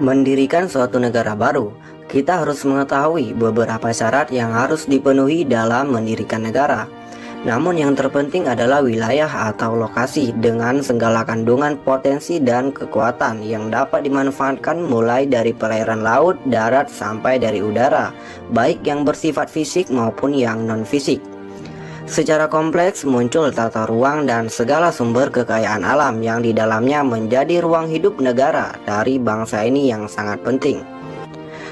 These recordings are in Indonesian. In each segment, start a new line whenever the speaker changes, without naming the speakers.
Mendirikan suatu negara baru, kita harus mengetahui beberapa syarat yang harus dipenuhi dalam mendirikan negara. Namun yang terpenting adalah wilayah atau lokasi dengan segala kandungan potensi dan kekuatan yang dapat dimanfaatkan mulai dari perairan laut, darat, sampai dari udara, baik yang bersifat fisik maupun yang non-fisik. Secara kompleks muncul tata ruang dan segala sumber kekayaan alam yang di dalamnya menjadi ruang hidup negara dari bangsa ini yang sangat penting.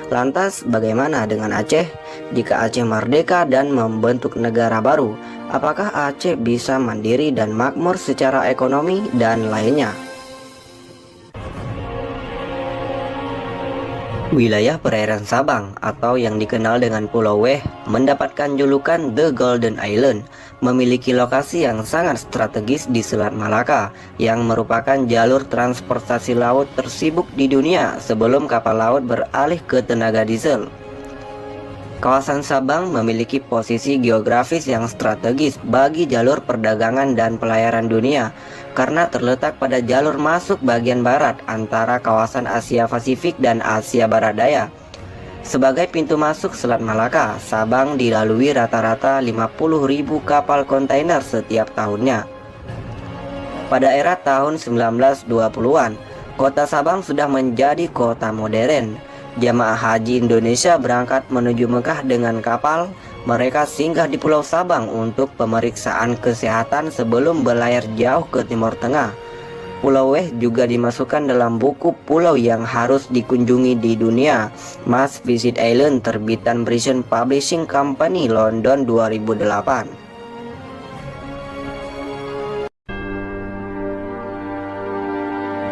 Lantas bagaimana dengan Aceh? Jika Aceh merdeka dan membentuk negara baru, apakah Aceh bisa mandiri dan makmur secara ekonomi dan lainnya? Wilayah perairan Sabang atau yang dikenal dengan Pulau Weh mendapatkan julukan The Golden Island, memiliki lokasi yang sangat strategis di Selat Malaka yang merupakan jalur transportasi laut tersibuk di dunia sebelum kapal laut beralih ke tenaga diesel. Kawasan Sabang memiliki posisi geografis yang strategis bagi jalur perdagangan dan pelayaran dunia karena terletak pada jalur masuk bagian barat antara kawasan Asia Pasifik dan Asia Barat Daya. Sebagai pintu masuk Selat Malaka, Sabang dilalui rata-rata 50.000 kapal kontainer setiap tahunnya. Pada era tahun 1920-an, kota Sabang sudah menjadi kota modern. Jamaah haji Indonesia berangkat menuju Mekah dengan kapal. Mereka singgah di Pulau Sabang untuk pemeriksaan kesehatan sebelum berlayar jauh ke Timur Tengah. Pulau Weh juga dimasukkan dalam buku pulau yang harus dikunjungi di dunia, Must Visit Island, terbitan British Publishing Company, London 2008.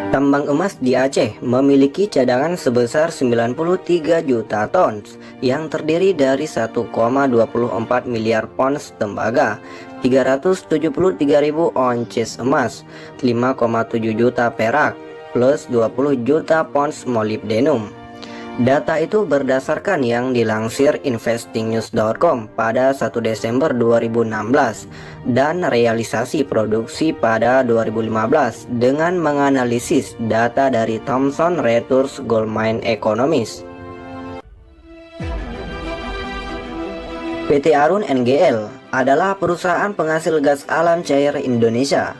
Tambang emas di Aceh memiliki cadangan sebesar 93 juta tons yang terdiri dari 1,24 miliar pons tembaga, 373.000 onces emas, 5,7 juta perak, plus 20 juta pons molybdenum. Data itu berdasarkan yang dilansir investingnews.com pada 1 Desember 2016 dan realisasi produksi pada 2015 dengan menganalisis data dari Thomson Reuters Goldmine Economist. PT Arun NGL adalah perusahaan penghasil gas alam cair Indonesia.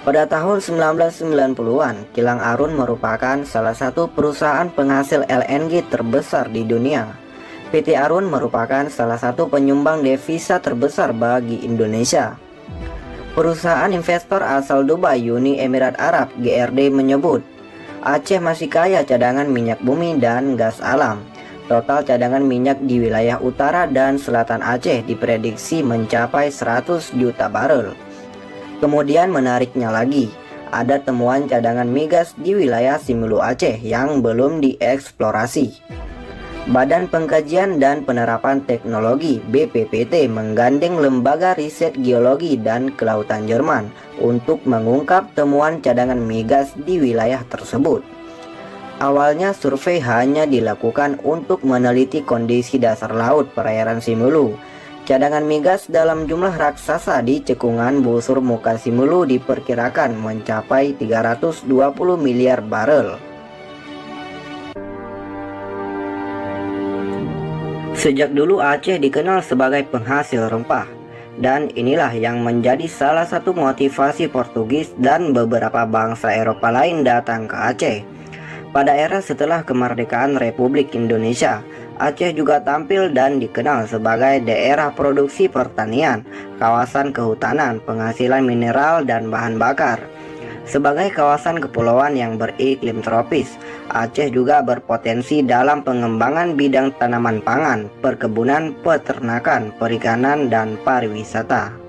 Pada tahun 1990-an, Kilang Arun merupakan salah satu perusahaan penghasil LNG terbesar di dunia. PT Arun merupakan salah satu penyumbang devisa terbesar bagi Indonesia. Perusahaan investor asal Dubai Uni Emirat Arab GRD menyebut, Aceh masih kaya cadangan minyak bumi dan gas alam. Total cadangan minyak di wilayah utara dan selatan Aceh diprediksi mencapai 100 juta barel. Kemudian menariknya lagi, ada temuan cadangan migas di wilayah Simelu Aceh yang belum dieksplorasi. Badan Pengkajian dan Penerapan Teknologi BPPT menggandeng Lembaga Riset Geologi dan Kelautan Jerman untuk mengungkap temuan cadangan migas di wilayah tersebut. Awalnya survei hanya dilakukan untuk meneliti kondisi dasar laut perairan Simelu. Cadangan migas dalam jumlah raksasa di cekungan busur muka Simelu diperkirakan mencapai 320 miliar barel. Sejak dulu Aceh dikenal sebagai penghasil rempah, dan inilah yang menjadi salah satu motivasi Portugis dan beberapa bangsa Eropa lain datang ke Aceh. Pada era setelah kemerdekaan Republik Indonesia, Aceh juga tampil dan dikenal sebagai daerah produksi pertanian, kawasan kehutanan, penghasilan mineral dan bahan bakar. Sebagai kawasan kepulauan yang beriklim tropis, Aceh juga berpotensi dalam pengembangan bidang tanaman pangan, perkebunan, peternakan, perikanan, dan pariwisata.